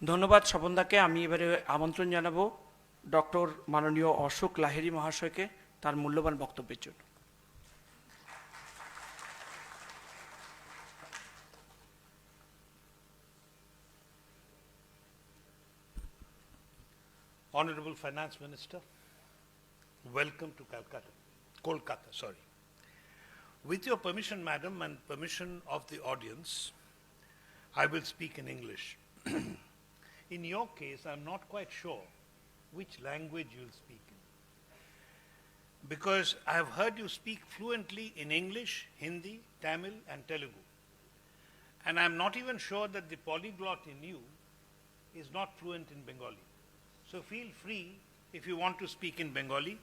ধন্যবাদ স্বপনদাকে। আমি এবারে আমন্ত্রণ জানাবো ডক্টর মাননীয় অশোক লাহিড়ী মহাশয়কে তার মূল্যবান বক্তব্যের জন্য। Honorable Finance Minister, welcome to Kolkata, sorry. With your permission, Madam, and permission of the audience, I will speak in English. In your case, I'm not quite sure which language you'll speak in. Because I have heard you speak fluently in English, Hindi, Tamil, and Telugu. And I'm not even sure that the polyglot in you is not fluent in Bengali. So feel free if you want to speak in Bengali,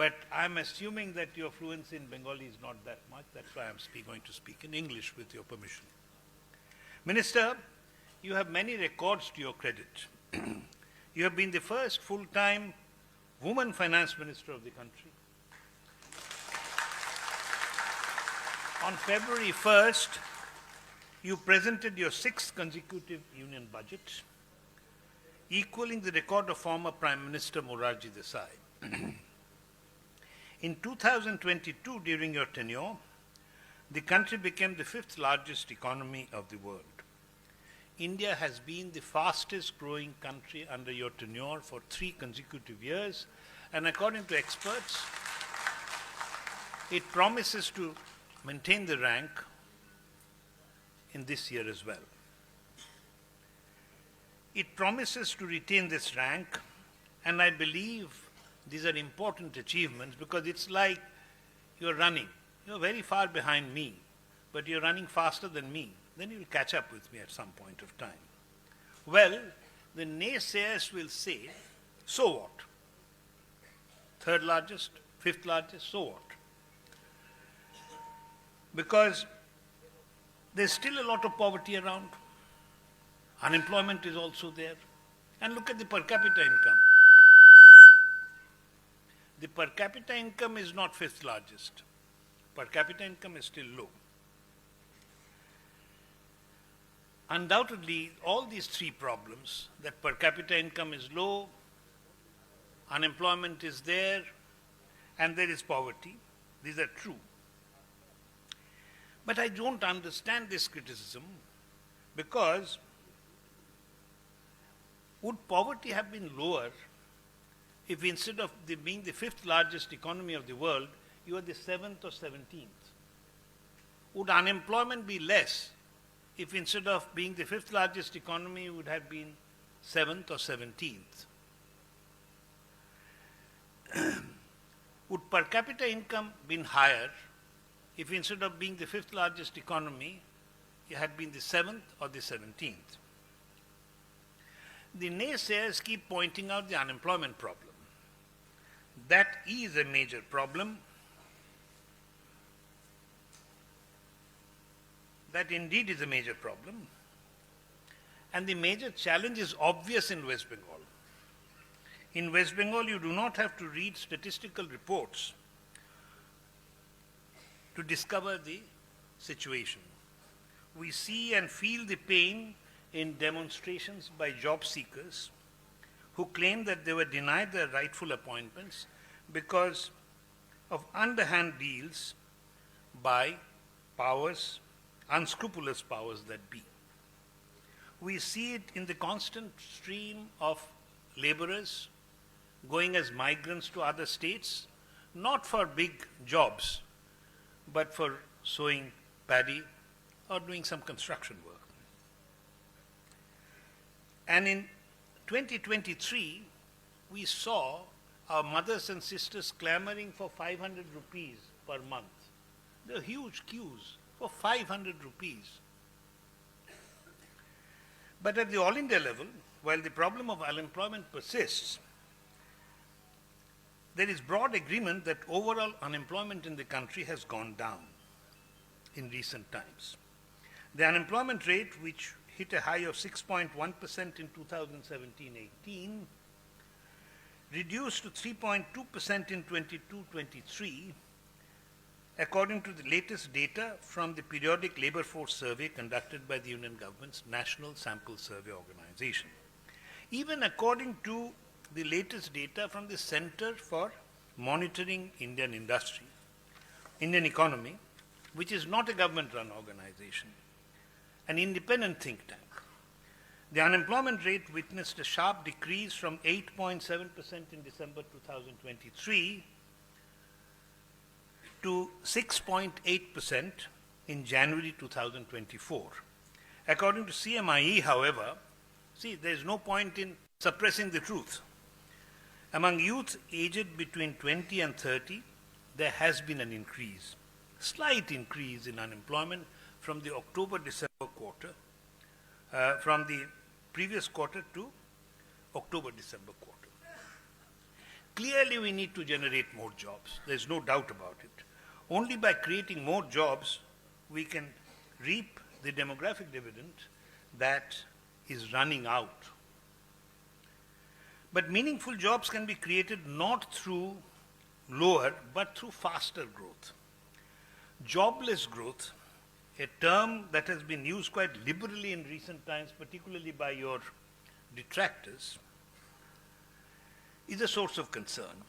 but I'm assuming that your fluency in Bengali is not that much. That's why I'm going to speak in English with your permission. Minister, you have many records to your credit. You have been the first full-time woman finance minister of the country. On February 1st, you presented your sixth consecutive union budget, equaling the record of former Prime Minister Morarji Desai. In 2022, during your tenure, the country became the fifth largest economy of the world. India has been the fastest growing country under your tenure for 3 consecutive years, and according to experts, it promises to maintain the rank in this year as well. It promises to retain this rank, and I believe these are important achievements because it's like you're running. You're very far behind me, but you're running faster than me. Then you'll catch up with me at some point of time. Well, the naysayers will say, so what? Third largest, fifth largest, so what? Because there's still a lot of poverty around. Unemployment is also there. And look at the per capita income. The per capita income is not fifth largest. Per capita income is still low. Undoubtedly, all these 3 problems, that per capita income is low, unemployment is there, and there is poverty, these are true. But I don't understand this criticism because would poverty have been lower if instead of being the 5th largest economy of the world, you are the 7th or 17th? Would unemployment be less if instead of being the 5th largest economy, you would have been 7th or 17th? Would per capita income been higher if instead of being the 5th largest economy, you had been the 7th or the 17th? The naysayers keep pointing out the unemployment problem. That is a major problem. That indeed is a major problem. And the major challenge is obvious in West Bengal. In West Bengal, you do not have to read statistical reports to discover the situation. We see and feel the pain in demonstrations by job seekers who claim that they were denied their rightful appointments because of underhand deals by powers, unscrupulous powers that be. We see it in the constant stream of laborers going as migrants to other states, not for big jobs, but for sowing paddy or doing some construction work. And in 2023, we saw our mothers and sisters clamoring for 500 rupees per month. There are huge queues for 500 rupees. But at the All India level, while the problem of unemployment persists, there is broad agreement that overall unemployment in the country has gone down in recent times. The unemployment rate, which hit a high of 6.1% in 2017-18, reduced to 3.2% in 22-23, according to the latest data from the periodic labor force survey conducted by the Union Government's National Sample Survey Organization. Even according to the latest data from the Center for Monitoring Indian Industry, Indian Economy, which is not a government-run organization, an independent think tank, the unemployment rate witnessed a sharp decrease from 8.7% in December 2023 to 6.8% in January 2024. According to CMIE, however, see, there is no point in suppressing the truth. Among youth aged between 20 and 30, there has been an increase, slight increase in unemployment from the October-December quarter, from the previous quarter to October-December quarter. Clearly, we need to generate more jobs. There is no doubt about it. Only by creating more jobs, we can reap the demographic dividend that is running out. But meaningful jobs can be created not through lower, but through faster growth. Jobless growth, a term that has been used quite liberally in recent times, particularly by your detractors, is a source of concern.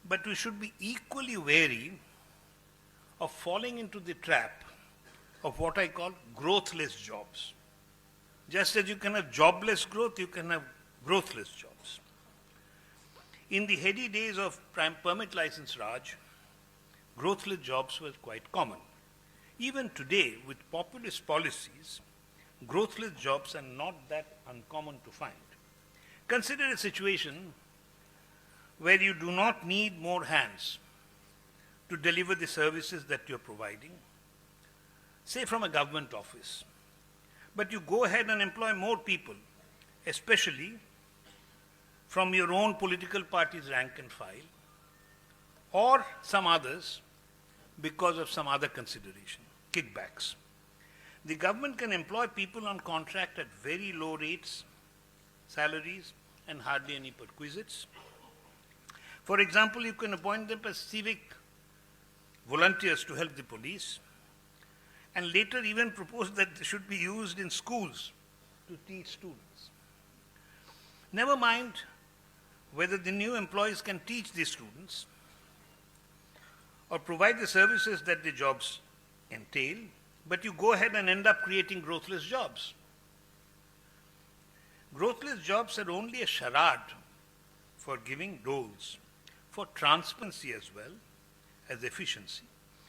But we should be equally wary of falling into the trap of what I call growthless jobs. Just as you can have jobless growth, you can have growthless jobs. In the heady days of permit license Raj, growthless jobs were quite common. Even today, with populist policies, growthless jobs are not that uncommon to find. Consider a situation where you do not need more hands to deliver the services that you're providing, say from a government office, but you go ahead and employ more people, especially from your own political party's rank and file, or some others because of some other consideration, kickbacks. The government can employ people on contract at very low rates, salaries, and hardly any perquisites. For example, you can appoint them as civic volunteers to help the police, and later even propose that they should be used in schools to teach students. Never mind whether the new employees can teach these students or provide the services that the jobs entail, but you go ahead and end up creating growthless jobs. Growthless jobs are only a charade for giving doles, for transparency as well as efficiency.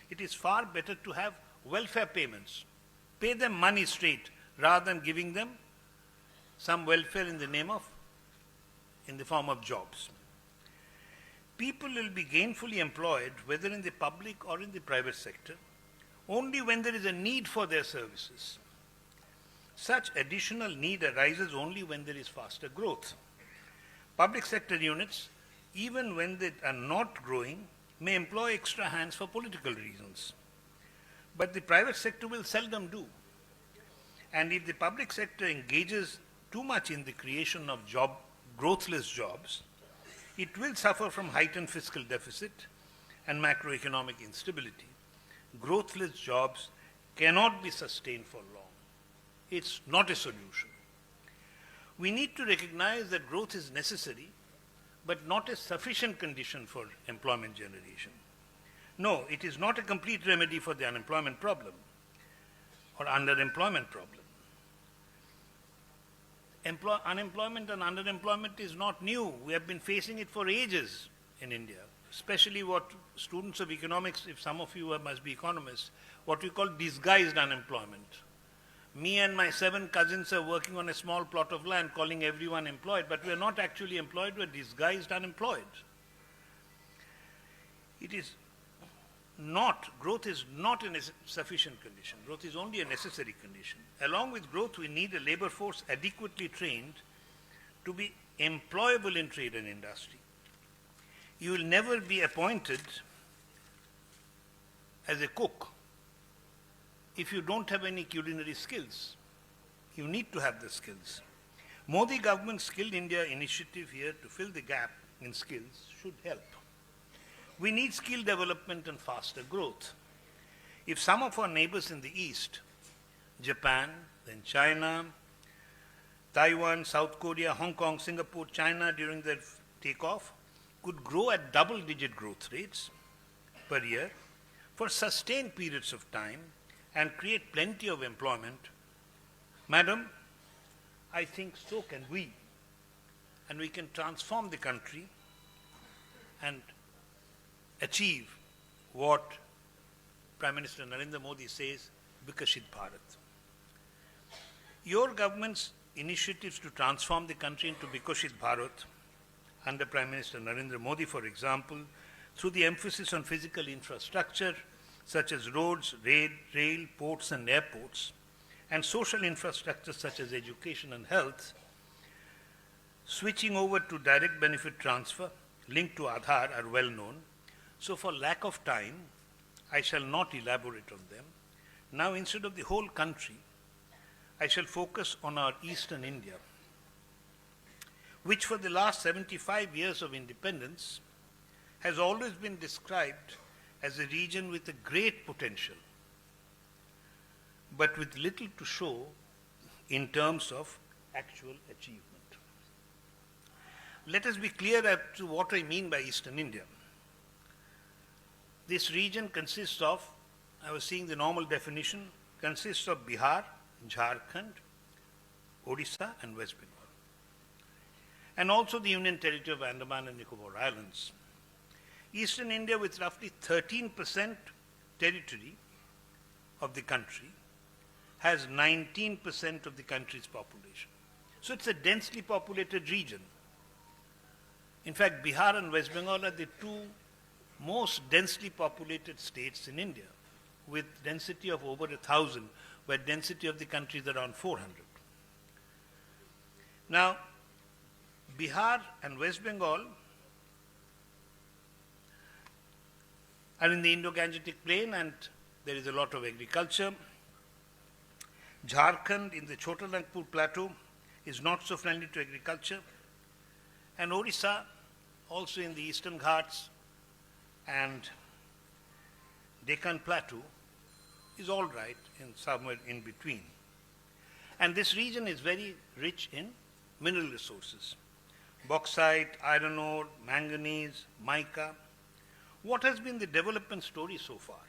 It is far better to have welfare payments, pay them money straight rather than giving them some welfare in the form of jobs. People will be gainfully employed, whether in the public or in the private sector, only when there is a need for their services. Such additional need arises only when there is faster growth. Public sector units, even when they are not growing, may employ extra hands for political reasons. But the private sector will seldom do. And if the public sector engages too much in the creation of growthless jobs, it will suffer from heightened fiscal deficit and macroeconomic instability. Growthless jobs cannot be sustained for long. It's not a solution. We need to recognize that growth is necessary, but not a sufficient condition for employment generation. No, it is not a complete remedy for the unemployment problem or underemployment problem. Unemployment and underemployment is not new. We have been facing it for ages in India, especially what students of economics, if some of you must be economists, what we call disguised unemployment. Me and my 7 cousins are working on a small plot of land, calling everyone employed, but we are not actually employed, we are disguised unemployed. Growth is not a sufficient condition. Growth is only a necessary condition. Along with growth, we need a labor force adequately trained to be employable in trade and industry. You will never be appointed as a cook if you don't have any culinary skills. You need to have the skills. Modi government's Skilled India initiative here to fill the gap in skills should help. We need skill development and faster growth. If some of our neighbors in the East, Japan, then China, Taiwan, South Korea, Hong Kong, Singapore, China during their takeoff could grow at double-digit growth rates per year for sustained periods of time and create plenty of employment, madam, I think so can we. And we can transform the country and achieve what Prime Minister Narendra Modi says, Viksit Bharat. Your government's initiatives to transform the country into Viksit Bharat under Prime Minister Narendra Modi, for example, through the emphasis on physical infrastructure such as roads, rail, ports and airports, and social infrastructure such as education and health, switching over to direct benefit transfer linked to Aadhaar are well known. So for lack of time, I shall not elaborate on them. Now instead of the whole country, I shall focus on our eastern India, which for the last 75 years of independence has always been described as a region with a great potential, but with little to show in terms of actual achievement. Let us be clear as to what I mean by Eastern India. This region consists of, I was seeing the normal definition, consists of Bihar, Jharkhand, Odisha and West Bengal, and also the Union Territory of Andaman and Nicobar Islands. Eastern India, with roughly 13% territory of the country, has 19% of the country's population. So it's a densely populated region. In fact, Bihar and West Bengal are the two most densely populated states in India, with density of over 1,000, where density of the country is around 400. Now, Bihar and West Bengal are in the Indo-Gangetic plain and there is a lot of agriculture. Jharkhand in the Chota Nagpur plateau is not so friendly to agriculture. And Odisha, also in the Eastern Ghats and Deccan Plateau, is all right and somewhere in between. And this region is very rich in mineral resources: bauxite, iron ore, manganese, mica. What has been the development story so far?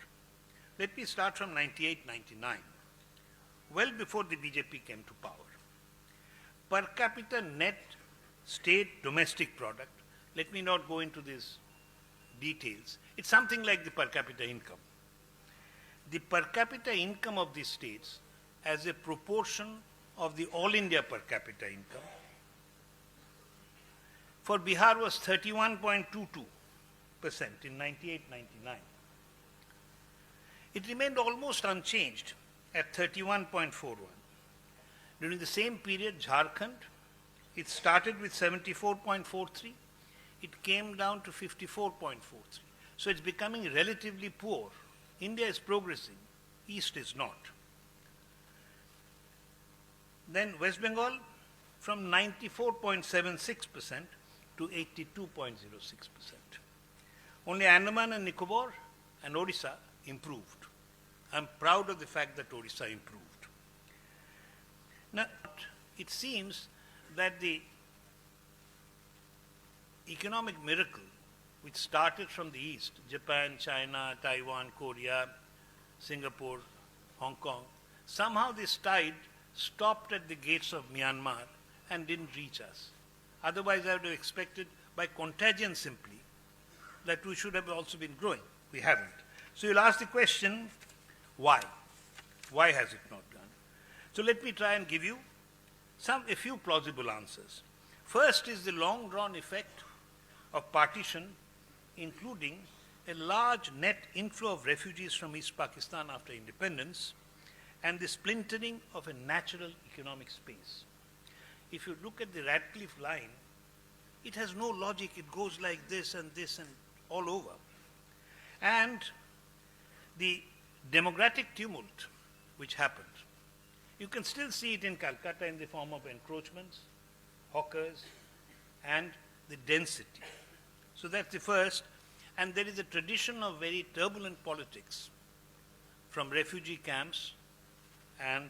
Let me start from 98-99, well before the BJP came to power. Per capita net state domestic product, let me not go into these details, it's something like the per capita income. The per capita income of these states as a proportion of the all India per capita income for Bihar was 31.22% in 98-99. It remained almost unchanged at 31.41. During the same period, Jharkhand, it started with 74.43. It came down to 54.43. So it's becoming relatively poor. India is progressing, East is not. Then West Bengal from 94.76% to 82.06%. Only Andaman and Nicobar and Odisha improved. I'm proud of the fact that Odisha improved. Now, it seems that the economic miracle which started from the East, Japan, China, Taiwan, Korea, Singapore, Hong Kong, somehow this tide stopped at the gates of Myanmar and didn't reach us. Otherwise, I would have expected by contagion simply that we should have also been growing. We haven't. So you'll ask the question, why? Why has it not done? So let me try and give you a few plausible answers. First is the long-drawn effect of partition, including a large net inflow of refugees from East Pakistan after independence and the splintering of a natural economic space. If you look at the Radcliffe line, it has no logic. It goes like this and all over. And the democratic tumult which happened, you can still see it in Calcutta in the form of encroachments, hawkers, and the density. So that's the first. And there is a tradition of very turbulent politics from refugee camps and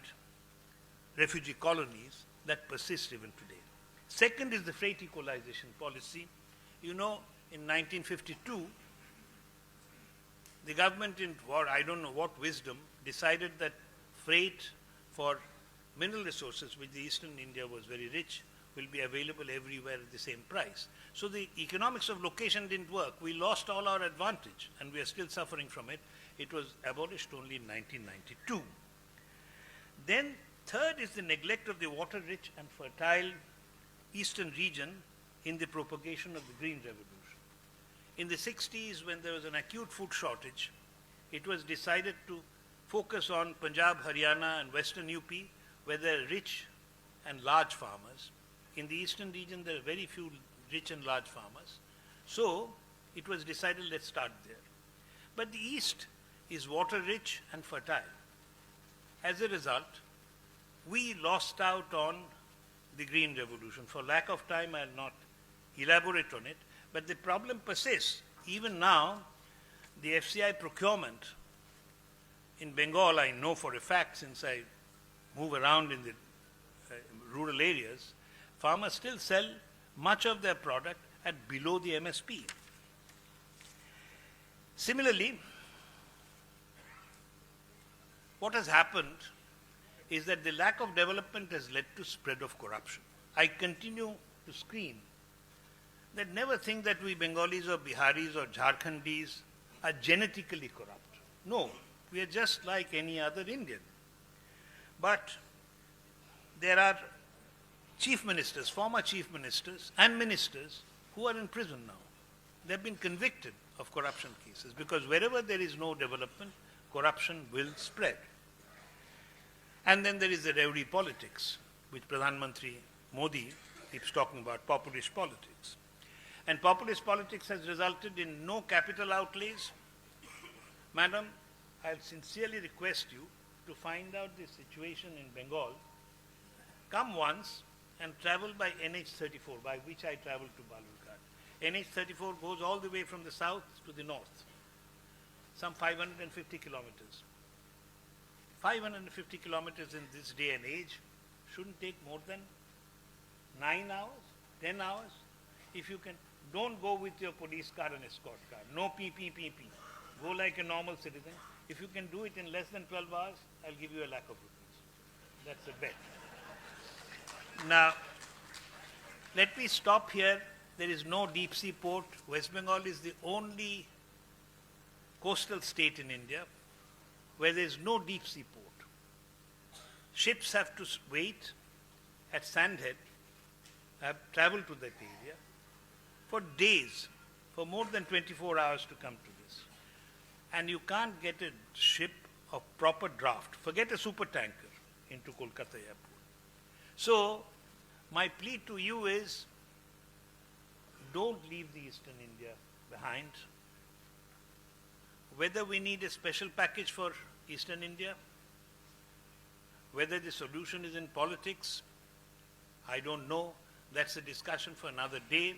refugee colonies that persist even today. Second is the freight equalization policy. You know, in 1952, the government in, or I don't know what wisdom, decided that freight for mineral resources, which the eastern India was very rich, will be available everywhere at the same price. So the economics of location didn't work. We lost all our advantage, and we are still suffering from it. It was abolished only in 1992. Then third is the neglect of the water-rich and fertile eastern region in the propagation of the Green Revolution. In the 60s, when there was an acute food shortage, it was decided to focus on Punjab, Haryana, and Western UP, where there are rich and large farmers. In the eastern region, there are very few rich and large farmers. So it was decided, let's start there. But the east is water-rich and fertile. As a result, we lost out on the Green Revolution. For lack of time, I'll not elaborate on it. But the problem persists. Even now, the FCI procurement in Bengal, I know for a fact since I move around in the rural areas, farmers still sell much of their product at below the MSP. Similarly, what has happened is that the lack of development has led to spread of corruption. I continue to scream that never think that we Bengalis or Biharis or Jharkhandis are genetically corrupt. No, we are just like any other Indian. But there are chief ministers, former chief ministers, and ministers who are in prison now. They have been convicted of corruption cases because wherever there is no development, corruption will spread. And then there is the rowdy politics, which Pradhan Mantri Modi keeps talking about, populist politics. And populist politics has resulted in no capital outlays. Madam, I'll sincerely request you to find out the situation in Bengal. Come once and travel by NH34, by which I travel to Balurghat. NH34 goes all the way from the south to the north, some 550 kilometers. 550 kilometers in this day and age shouldn't take more than 9 hours, 10 hours. If you can, don't go with your police car and escort car. No PPPP. Go like a normal citizen. If you can do it in less than 12 hours, I'll give you a lakh of rupees. That's a bet. Now, let me stop here. There is no deep sea port. West Bengal is the only coastal state in India where there is no deep sea port. Ships have to wait at Sandhead, have traveled to that area for days, for more than 24 hours to come to this. And you can't get a ship of proper draft, forget a super tanker, into Kolkata airport. So, my plea to you is, don't leave the Eastern India behind. Whether we need a special package for Eastern India, whether the solution is in politics, I don't know. That's a discussion for another day.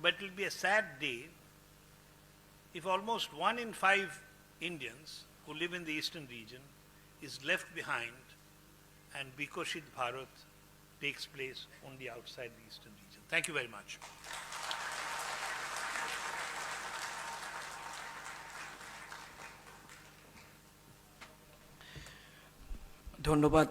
But it will be a sad day if almost 1 in 5 Indians who live in the eastern region is left behind and Viksit Bharat takes place only outside the eastern region. Thank you very much. ধন্যবাদ